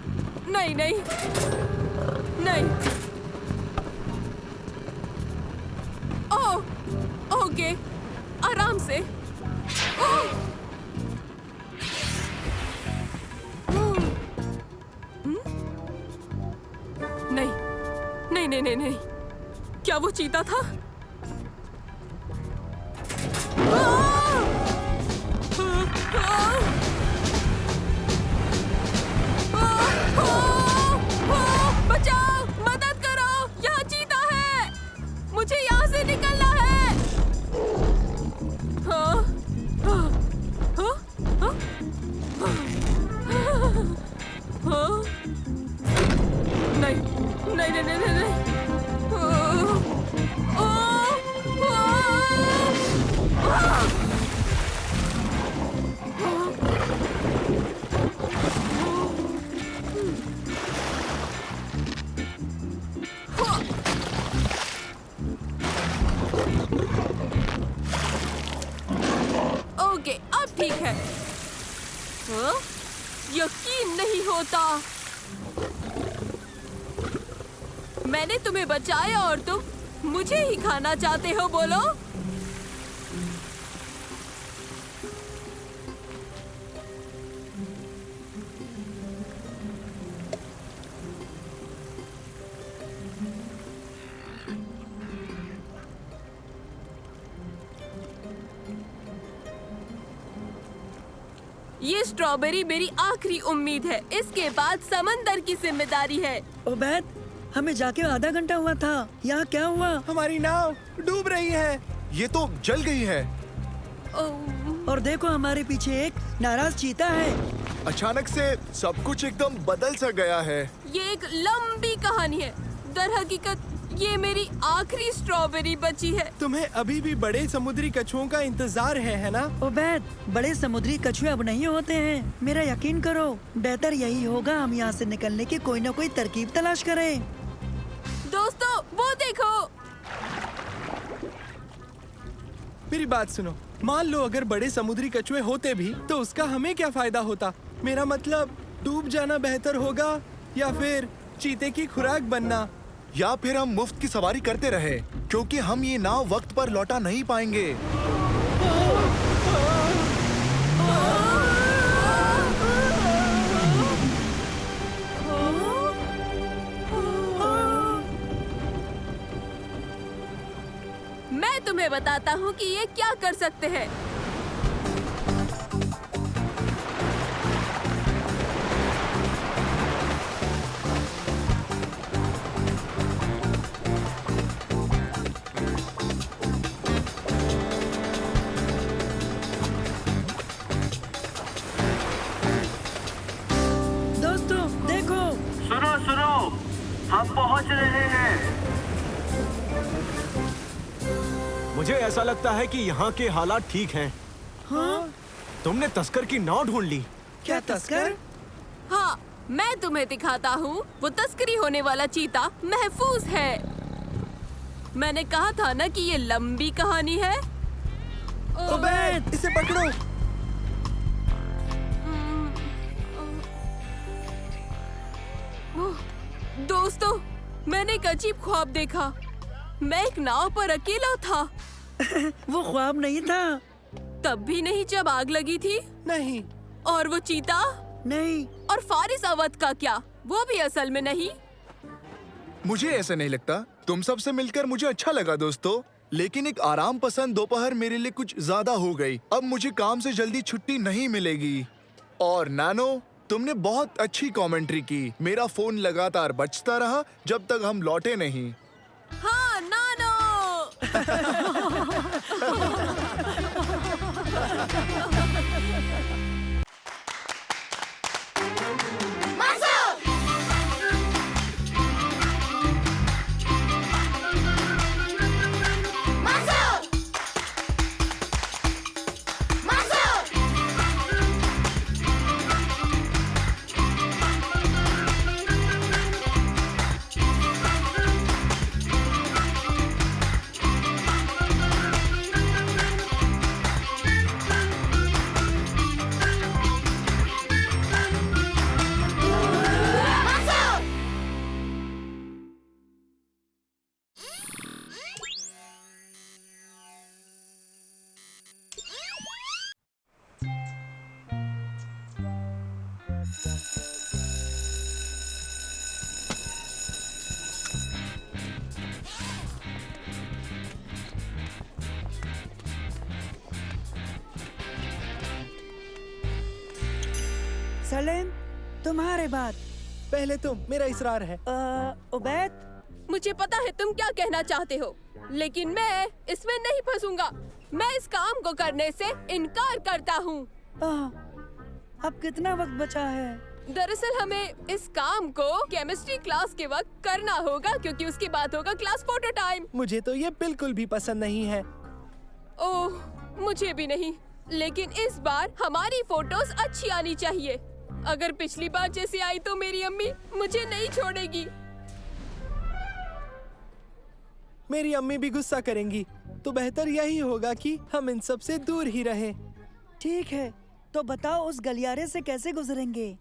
S3: नहीं नहीं नहीं। ओह, ओके, आराम से। नहीं नहीं नहीं नहीं, क्या वो चीता था? बचाओ, मदद करो, यहाँ चीता है। मुझे यहाँ से निकलना है। नहीं नहीं नहीं नहीं नहीं। ओके, अब ठीक है। यकीन नहीं होता, मैंने तुम्हें बचाया और तुम मुझे ही खाना चाहते हो। बोलो। ये स्ट्रॉबेरी मेरी आखिरी उम्मीद है। इसके बाद समंदर की जिम्मेदारी है।
S1: उबैद, हमें जाके आधा घंटा हुआ था। यहाँ क्या हुआ?
S2: हमारी नाव डूब रही है।
S10: ये तो जल गई है।
S1: और देखो, हमारे पीछे एक नाराज चीता है।
S10: अचानक से सब कुछ एकदम बदल सा गया है।
S3: ये एक लंबी कहानी है। दरहकीकत ये मेरी आखिरी स्ट्रॉबेरी बची है।
S2: तुम्हें अभी भी बड़े समुद्री कछुओं का इंतजार है ना?
S1: उबैद, बड़े समुद्री कछुए अब नहीं होते हैं। मेरा यकीन करो, बेहतर यही होगा हम यहाँ से निकलने की कोई ना कोई तरकीब तलाश करें।
S3: दोस्तों, वो देखो।
S2: मेरी बात सुनो, मान लो अगर बड़े समुद्री कछुए होते भी तो उसका हमें क्या फायदा होता? मेरा मतलब, डूब जाना बेहतर होगा या फिर चीते की खुराक बनना?
S10: या फिर हम मुफ्त की सवारी करते रहे, क्योंकि हम ये नाव वक्त पर लौटा नहीं पाएंगे।
S3: तुम्हें बताता हूँ कि ये क्या कर सकते हैं।
S1: दोस्तों देखो,
S8: सुनो सुनो, हम पहुंच रहे हैं।
S11: मुझे ऐसा लगता है कि यहाँ के हालात ठीक हैं।
S1: हाँ?
S11: तुमने तस्कर की नाव ढूंढ ली।
S1: क्या तस्कर?
S3: हाँ, मैं तुम्हें दिखाता हूँ। वो तस्करी होने वाला चीता महफूज है। मैंने कहा था ना कि ये लंबी कहानी है।
S2: ओबेद, इसे पकड़ो।
S3: दोस्तों, मैंने एक अजीब ख्वाब देखा। मैं एक नाव पर अकेला था।
S1: वो ख्वाब नहीं था।
S3: तब भी नहीं जब आग लगी थी।
S2: नहीं।
S3: और वो चीता?
S1: नहीं।
S3: और फारिस अवध का क्या? वो भी असल में नहीं।
S10: मुझे ऐसा नहीं लगता। तुम सबसे मिलकर मुझे अच्छा लगा दोस्तों, लेकिन एक आराम पसंद दोपहर मेरे लिए कुछ ज्यादा हो गई। अब मुझे काम से जल्दी छुट्टी नहीं मिलेगी। और नानो, तुमने बहुत अच्छी कमेंट्री की। मेरा फोन लगातार बजता रहा जब तक हम लौटे नहीं।
S3: हाँ, नानो।
S1: सलेम, तुम्हारे बाद।
S2: पहले तुम, मेरा इसरार है।
S1: उबैद,
S3: मुझे पता है तुम क्या कहना चाहते हो, लेकिन मैं इसमें नहीं फंसूंगा। मैं इस काम को करने से इनकार करता हूँ।
S1: अब कितना वक्त बचा है?
S3: दरअसल हमें इस काम को केमिस्ट्री क्लास के वक्त करना होगा, क्योंकि उसके बाद होगा क्लास फोटो टाइम।
S2: मुझे तो ये बिल्कुल भी पसंद नहीं है।
S3: ओह, मुझे भी नहीं। लेकिन इस बार हमारी फोटोज अच्छी आनी चाहिए। अगर पिछली बार जैसी आई तो मेरी अम्मी मुझे नहीं छोड़ेगी।
S2: मेरी अम्मी भी गुस्सा करेंगी, तो बेहतर यही होगा कि हम इन सब से दूर ही रहें।
S1: ठीक है, तो बताओ उस गलियारे से कैसे गुजरेंगे?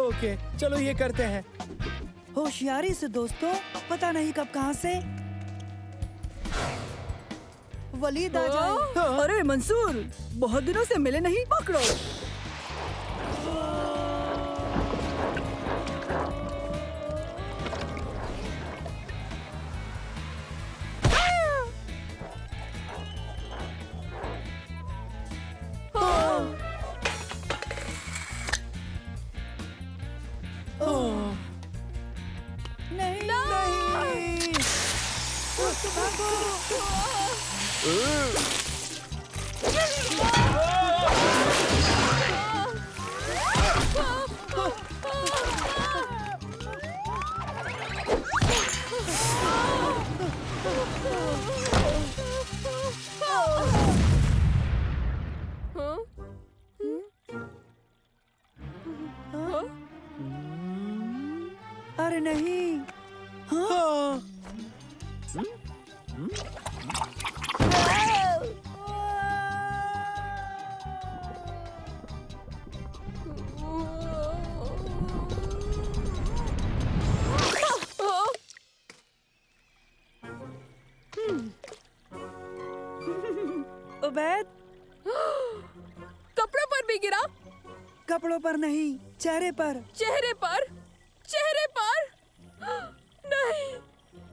S2: ओके, चलो ये करते हैं।
S1: होशियारी से दोस्तों, पता नहीं कब कहां से वलीद आ जाए।
S4: अरे मंसूर, बहुत दिनों से मिले नहीं, पकड़ो।
S1: नहीं,
S2: नहीं।
S1: अरे नहीं।
S2: हाँ।
S1: उबैद,
S3: कपड़ों पर भी गिरा?
S1: कपड़ों पर नहीं, चेहरे पर।
S3: चेहरे पर? चेहरे पर? नहीं,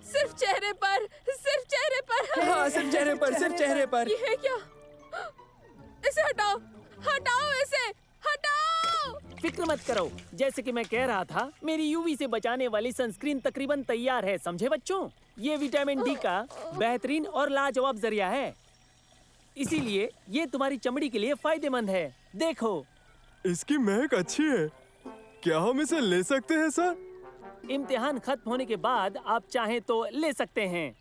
S3: सिर्फ चेहरे पर, सिर्फ चेहरे पर।
S2: हाँ, सिर्फ चेहरे पर, सिर्फ चेहरे पर।
S3: ये है क्या? इसे हटाओ, हटाओ इसे, हटाओ!
S5: फिक्र मत करो, जैसे कि मैं कह रहा था, मेरी यूवी से बचाने वाली सनस्क्रीन तकरीबन तैयार है, समझे बच्चों? ये विटामिन डी का बेहतरीन और लाजवाब जरिया है, इसीलिए ये तुम्हारी चमड़ी के लिए फायदेमंद है। देखो,
S6: इसकी महक अच्छी है। क्या हम इसे ले सकते हैं सर?
S5: इम्तिहान खत्म होने के बाद आप चाहें तो ले सकते हैं।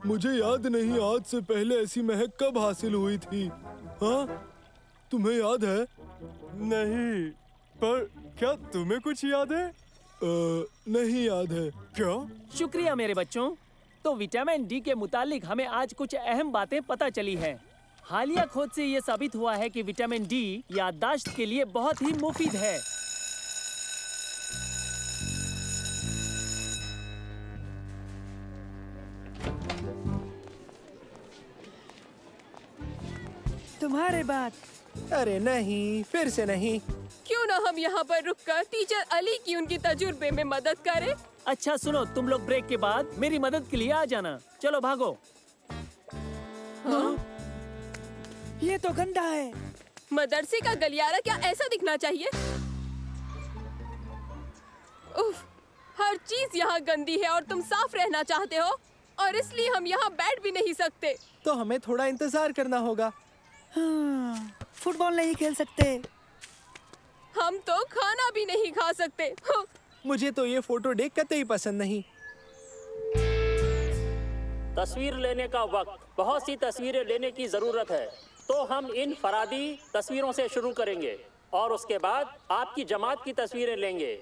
S6: मुझे याद नहीं आज से पहले ऐसी महक कब हासिल हुई थी। हाँ, तुम्हें याद है? नहीं, पर क्या तुम्हें कुछ याद है? नहीं याद है। क्या?
S5: शुक्रिया मेरे बच्चों। तो विटामिन डी के मुतालिक हमें आज कुछ अहम बातें पता चली हैं। हालिया खोज से ये साबित हुआ है कि विटामिन डी याददाश्त के लिए बहुत ही मुफीद है।
S1: तुम्हारे बाद।
S2: अरे नहीं, फिर से नहीं।
S3: क्यों ना हम यहाँ पर रुककर टीचर अली की उनकी तजुर्बे में मदद करें?
S5: अच्छा सुनो, तुम लोग ब्रेक के बाद मेरी मदद के लिए आ जाना। चलो भागो।
S3: हाँ?
S1: ये तो गंदा है।
S3: मदरसे का गलियारा क्या ऐसा दिखना चाहिए? उफ, हर चीज यहाँ गंदी है और तुम साफ रहना चाहते हो, और इसलिए हम यहाँ बैठ भी नहीं सकते।
S2: तो हमें थोड़ा इंतजार करना होगा।
S1: हाँ, फुटबॉल नहीं खेल सकते।
S3: हम तो खाना भी नहीं खा सकते। हाँ।
S2: मुझे तो ये फोटो देख कतई पसंद नहीं।
S7: तस्वीर लेने का वक्त। बहुत सी तस्वीरें लेने की जरूरत है, तो हम इन फरादी तस्वीरों से शुरू करेंगे और उसके बाद आपकी जमात की तस्वीरें लेंगे।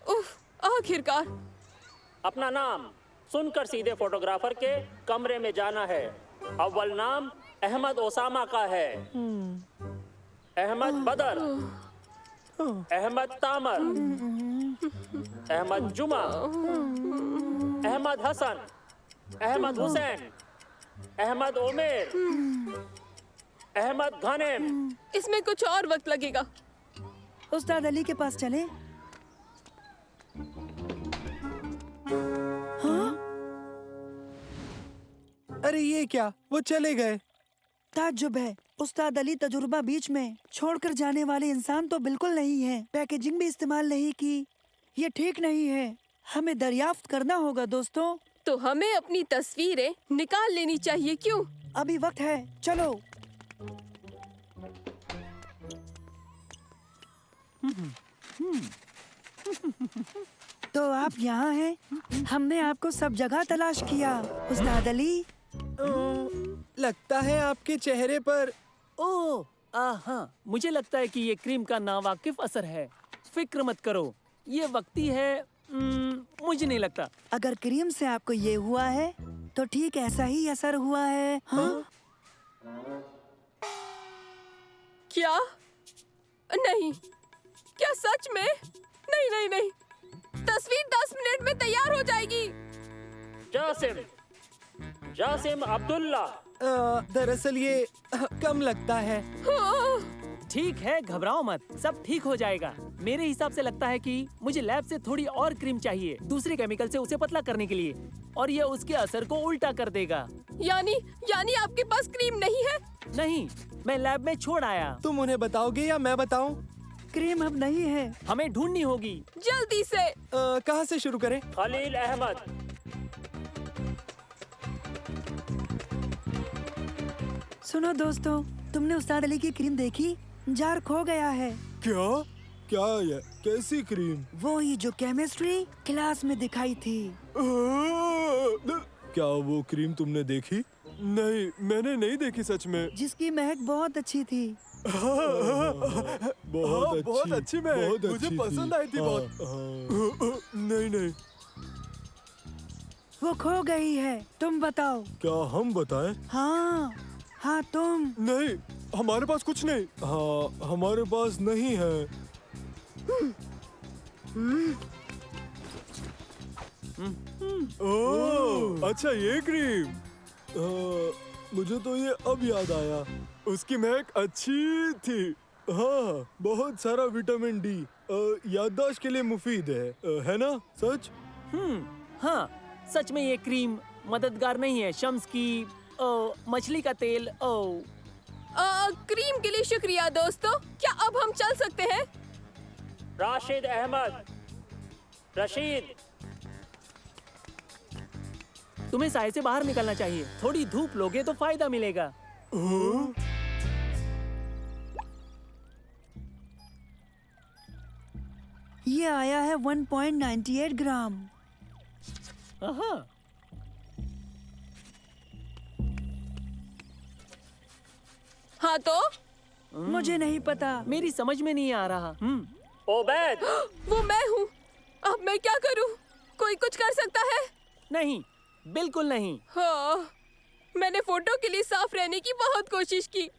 S3: उफ, आखिरकार।
S7: अपना नाम सुनकर सीधे फोटोग्राफर के कमरे में जाना है। अव्वल नाम अहमद ओसामा का है। अहमद बदर, अहमद तामर, अहमद जुमा, अहमद हसन, अहमद हुसैन, अहमद ओमेर, अहमद गनेम।
S3: इसमें कुछ और वक्त लगेगा।
S1: उस्ताद अली के पास चले। हाँ?
S2: अरे ये क्या, वो चले गए।
S1: ताज्जुब है, उस्ताद अली तजुर्बा बीच में छोड़कर जाने वाले इंसान तो बिल्कुल नहीं है। पैकेजिंग भी इस्तेमाल नहीं की। ये ठीक नहीं है। हमें दरियाफ्त करना होगा दोस्तों।
S3: तो हमें अपनी तस्वीरें निकाल लेनी चाहिए। क्यों?
S1: अभी वक्त है, चलो। तो आप यहाँ हैं? हमने आपको सब जगह तलाश किया उस्ताद अली।
S2: लगता है आपके चेहरे पर।
S5: ओह, हाँ, मुझे लगता है कि ये क्रीम का नावाकिफ असर है। फिक्र मत करो, ये वक्ती है। मुझे नहीं लगता।
S1: अगर क्रीम से आपको ये हुआ है तो ठीक ऐसा ही असर हुआ है। हाँ?
S3: क्या? नहीं, क्या सच में? नहीं नहीं नहीं, तस्वीर 10 मिनट में तैयार हो जाएगी।
S7: जासिम, जासिम अब्दुल्ला।
S2: दरअसल ये कम लगता है।
S5: ठीक है, घबराओ मत, सब ठीक हो जाएगा। मेरे हिसाब से लगता है कि मुझे लैब से थोड़ी और क्रीम चाहिए, दूसरे केमिकल से उसे पतला करने के लिए, और ये उसके असर को उल्टा कर देगा।
S3: यानी आपके पास क्रीम नहीं है?
S5: नहीं, मैं लैब में छोड़ आया।
S2: तुम उन्हें बताओगे या मैं बताऊं?
S1: क्रीम अब नहीं है।
S5: हमें ढूंढनी होगी
S3: जल्दी से।
S2: कहाँ से शुरू करें?
S7: खलील अहमद।
S1: सुनो दोस्तों, तुमने उस्ताद अली की क्रीम देखी? जार खो गया है।
S6: क्या? क्या ये? कैसी क्रीम?
S1: वो ही जो केमिस्ट्री क्लास में दिखाई थी।
S6: क्या वो क्रीम तुमने देखी? नहीं, मैंने नहीं देखी सच में।
S1: जिसकी महक बहुत अच्छी थी।
S6: बहुत अच्छी महक। मुझे पसंद आई थी बहुत। नहीं नहीं,
S1: वो खो गई है। तुम बताओ।
S6: क्या हम बताएं?
S1: हाँ तुम।
S6: नहीं, हमारे पास कुछ नहीं। हाँ, हमारे पास नहीं है। ओह, अच्छा ये क्रीम। मुझे तो ये अब याद आया। उसकी महक अच्छी थी। हाँ, बहुत सारा विटामिन डी याददाश्त के लिए मुफीद है ना? सच?
S5: हाँ, सच में ये क्रीम मददगार नहीं है। शम्स की मछली का तेल।
S3: क्रीम के लिए शुक्रिया दोस्तों। क्या अब हम चल सकते हैं?
S7: राशिद अहमद, रशीद,
S5: तुम्हें साए से बाहर निकलना चाहिए। थोड़ी धूप लोगे तो फायदा मिलेगा।
S1: ये आया है 1.98 ग्राम।
S3: हाँ तो
S1: मुझे नहीं पता।
S5: मेरी समझ में नहीं आ रहा।
S7: ओबैद,
S3: वो मैं हूँ। अब मैं क्या करूँ? कोई कुछ कर सकता है?
S5: नहीं, बिल्कुल नहीं।
S3: हाँ, मैंने फोटो के लिए साफ रहने की बहुत कोशिश की,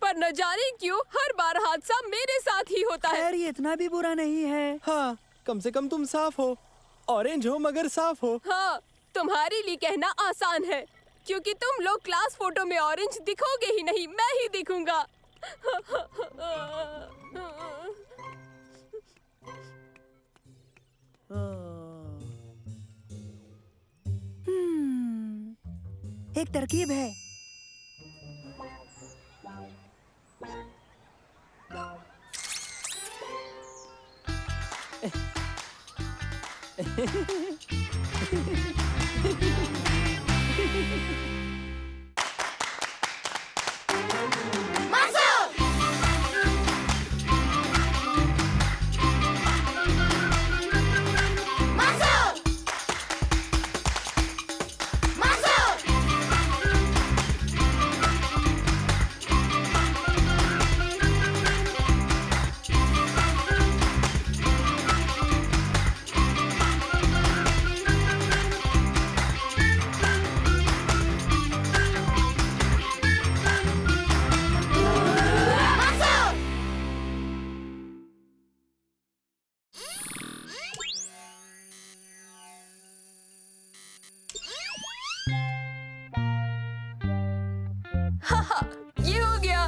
S3: पर न जाने क्यों हर बार हादसा मेरे साथ ही होता है।
S1: खैर ये इतना भी बुरा नहीं है।
S2: हाँ, कम से कम तुम साफ हो। ऑरेंज हो मगर साफ हो।
S3: हाँ, तुम्हारे लिए कहना आसान है, क्योंकि तुम लोग क्लास फोटो में ऑरेंज दिखोगे ही नहीं, मैं ही दिखूंगा।
S1: एक तरकीब है।
S3: ये हो गया।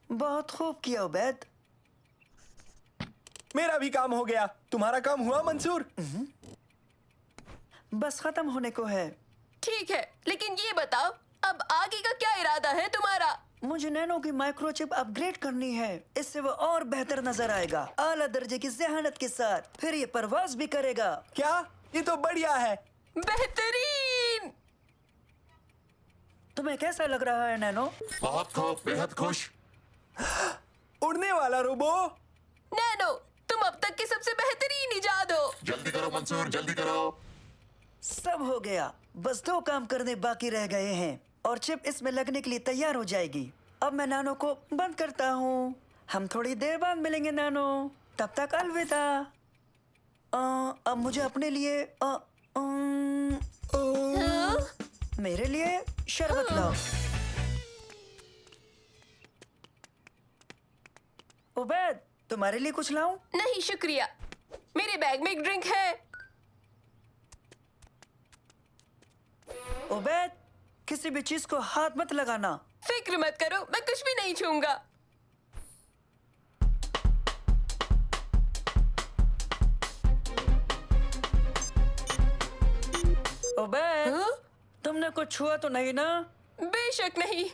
S1: बहुत खूब किया उबैद।
S2: मेरा भी काम हो गया। तुम्हारा काम हुआ मंसूर?
S1: बस खत्म होने को है।
S3: ठीक है, लेकिन ये बताओ अब आगे का क्या इरादा है तुम्हारा?
S1: मुझे नैनो की माइक्रोचिप अपग्रेड करनी है। इससे वो और बेहतर नजर आएगा, आला दर्जे की ज़हानत के साथ। फिर ये परवाज भी करेगा।
S2: क्या? ये तो बढ़िया है।
S3: बेहतरीन।
S1: तुम्हें कैसा लग रहा है नैनो?
S8: बहुत खूब, बेहद खुश।
S2: उड़ने वाला रोबो।
S3: नैनो, तुम अब तक की सबसे बेहतरीन इजाद हो।
S8: जल्दी करो मंसूर, जल्दी करो।
S1: सब हो गया, बस 2 काम करने बाकी रह गए हैं और चिप इसमें लगने के लिए तैयार हो जाएगी। अब मैं नैनो को बंद करता हूँ। हम थोड़ी देर बाद मिलेंगे नैनो। तब तक अलविदा। अब मुझे अपने लिए मेरे लिए शरबत लाओ। उबैद, तुम्हारे लिए कुछ लाऊं?
S3: नहीं शुक्रिया, मेरे बैग में एक ड्रिंक है।
S1: उबैद, किसी भी चीज को हाथ मत लगाना।
S3: फिक्र मत करो, मैं कुछ भी नहीं छूंगा।
S1: उबैद, तुमने कुछ छुआ तो नहीं ना?
S3: बेशक नहीं।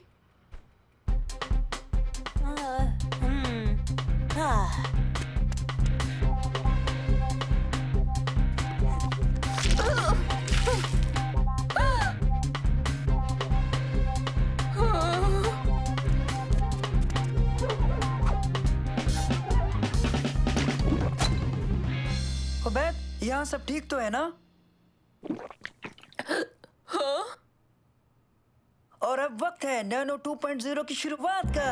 S1: उबैद, यहाँ सब ठीक तो है ना?
S3: हाँ?
S1: और अब वक्त है नैनो 2.0 की शुरुआत का।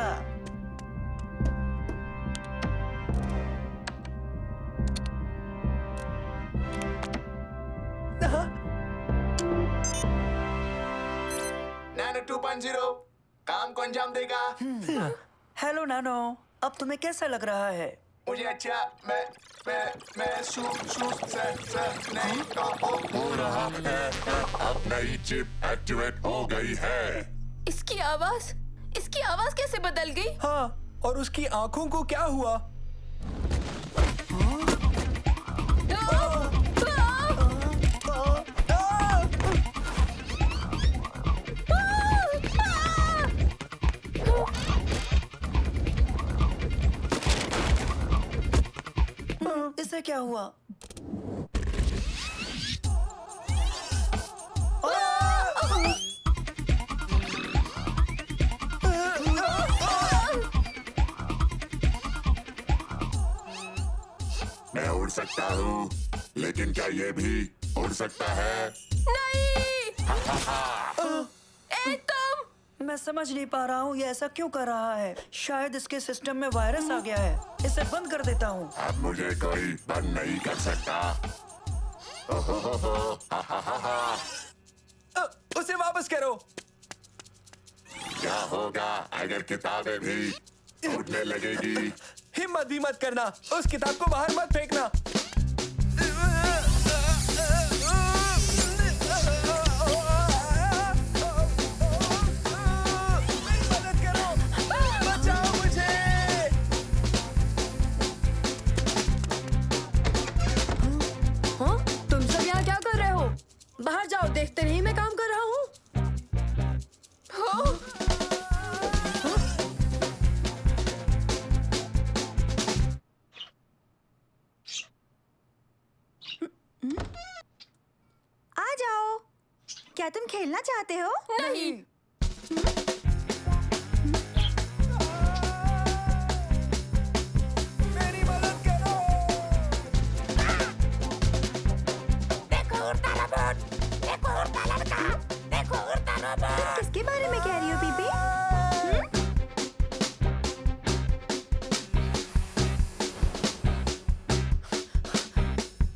S10: नैनो 2.0 काम को अंजाम देगा।
S1: हेलो नैनो, अब तुम्हें कैसा लग रहा है?
S10: मुझे अच्छा मैं नहीं
S12: हो रहा है, अब नई चिप एक्टिवेट हो गई है।
S3: इसकी आवाज कैसे बदल गई?
S2: हाँ, और उसकी आंखों को क्या हुआ?
S1: इसे क्या हुआ?
S12: मैं उड़ सकता हूँ, लेकिन क्या ये भी उड़ सकता है?
S1: मैं समझ नहीं पा रहा हूँ ये ऐसा क्यों कर रहा है। शायद इसके सिस्टम में वायरस आ गया है। इसे बंद कर देता हूँ।
S12: अब मुझे कोई बंद नहीं कर सकता।
S2: उसे वापस करो।
S12: क्या होगा अगर किताबें भी उड़ने लगेगी?
S2: हिम्मत भी मत करना, उस किताब को बाहर मत फेंकना।
S3: बाहर जाओ, देखते नहीं मैं काम कर रहा हूँ।
S13: आ जाओ। क्या तुम खेलना चाहते हो?
S3: नहीं।
S2: मेरी मदद करो।
S13: किसके बारे में कह रही हो बीबी?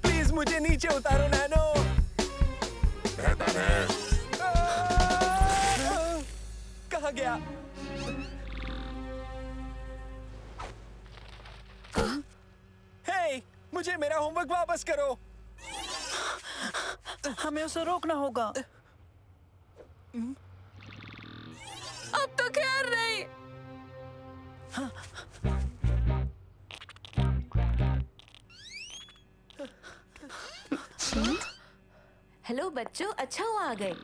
S2: प्लीज मुझे नीचे उतारो नैनो।
S12: बेहतर है।
S2: कहाँ गया? हे, मुझे मेरा होमवर्क वापस करो।
S1: हमें उसे रोकना होगा।
S3: अब तो खैर नहीं।
S9: हेलो बच्चों, अच्छा हुआ आ गए।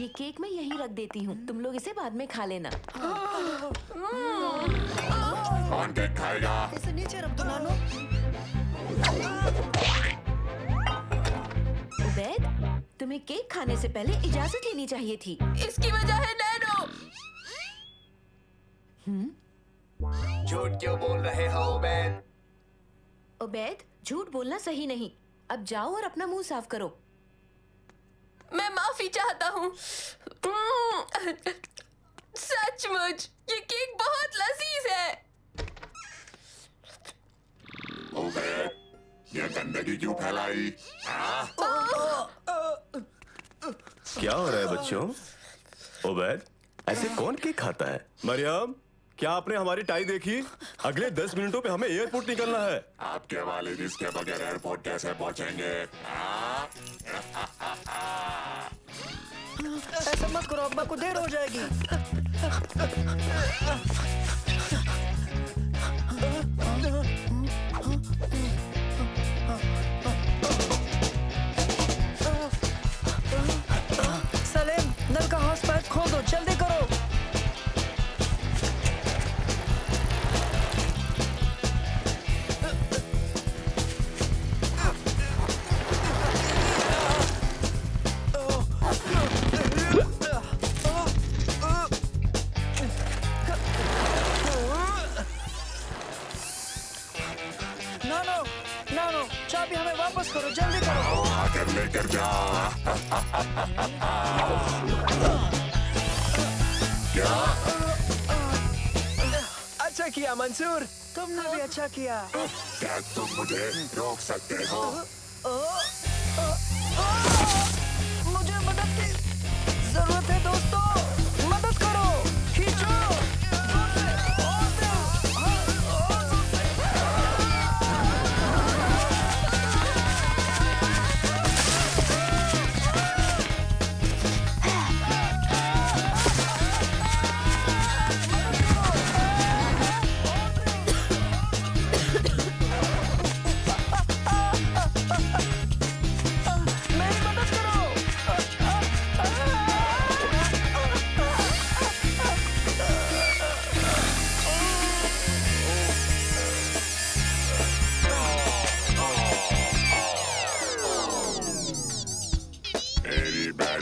S9: ये केक मैं यहीं रख देती हूँ, तुम लोग इसे बाद में खा लेना।
S12: कौन केक खाएगा?
S1: इसे नीचे रख दो नानो।
S9: उबैद, तुम्हें केक खाने से पहले इजाजत लेनी चाहिए थी।
S3: इसकी वजह है नैनो।
S10: झूठ क्यों बोल रहे हो उबैद?
S9: उबैद, झूठ बोलना सही नहीं। अब जाओ और अपना मुंह साफ करो।
S3: मैं माफी चाहता हूँ। सचमुच ये केक बहुत लजीज है।
S12: उबैद, ये गंदगी क्यों फैलाई?
S11: क्या हो रहा है बच्चों? उबैद, ऐसे कौन केक खाता है? मरियम, क्या आपने हमारी टाई देखी? अगले 10 मिनटों पे हमें एयरपोर्ट निकलना है।
S12: आपके वालिद इसके बगैर एयरपोर्ट कैसे पहुंचेंगे?
S1: ऐसा मत करो, अब्बा को देर हो जाएगी। सलीम, नल का हॉस पाइप खोल दो, जल्दी करो। नानो, चाबी हमें वापस करो, जल्दी करो।
S12: आकर लेकर जाओ। क्या?
S2: अच्छा किया मंसूर।
S1: तुमने भी अच्छा किया।
S12: क्या तुम मुझे रोक सकते हो?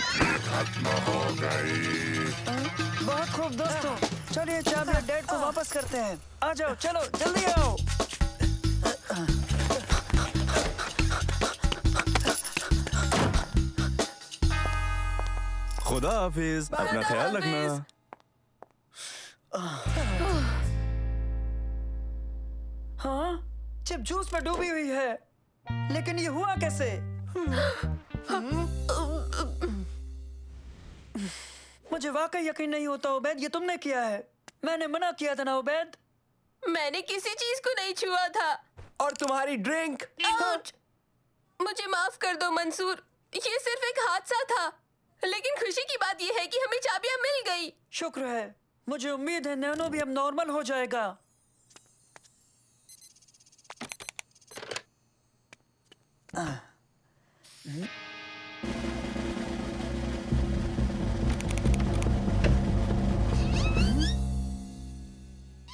S12: खत्म हो गई।
S1: बहुत खूब दोस्तों, चलिए चाबी डैड को वापस करते हैं। आ जाओ, चलो जल्दी आओ।
S11: खुदा हाफिज, अपना ख्याल रखना।
S1: हाँ, चिप जूस में डूबी हुई है, लेकिन ये हुआ कैसे? मुझे वाकई यकीन नहीं होता उबैद, ये तुमने किया है। मैंने मना किया था ना उबैद।
S3: मैंने किसी चीज को नहीं छुआ था।
S2: और तुम्हारी ड्रिंक।
S3: मुझे माफ कर दो मंसूर, ये सिर्फ एक हादसा था। लेकिन खुशी की बात यह है कि हमें चाबियां मिल गई।
S1: शुक्र है, मुझे उम्मीद है नैनो भी अब नॉर्मल हो जाएगा।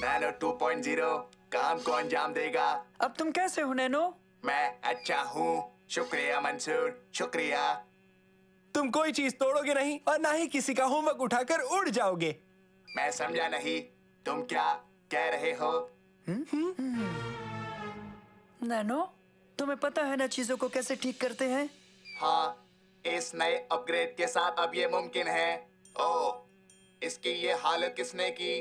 S10: नैनो 2.0 काम को अंजाम देगा।
S1: अब तुम कैसे हो नैनो?
S10: मैं अच्छा हूँ, शुक्रिया मंसूर, शुक्रिया।
S2: तुम कोई चीज तोड़ोगे नहीं और ना ही किसी का होमवर्क उठाकर उड़ जाओगे।
S10: मैं समझा नहीं, तुम क्या कह रहे हो?
S1: नैनो, तुम्हें पता है ना चीजों को कैसे ठीक करते हैं?
S10: हाँ, इस नए अपग्रेड के साथ अब ये मुमकिन है। ओह, इसकी ये हालत किसने की?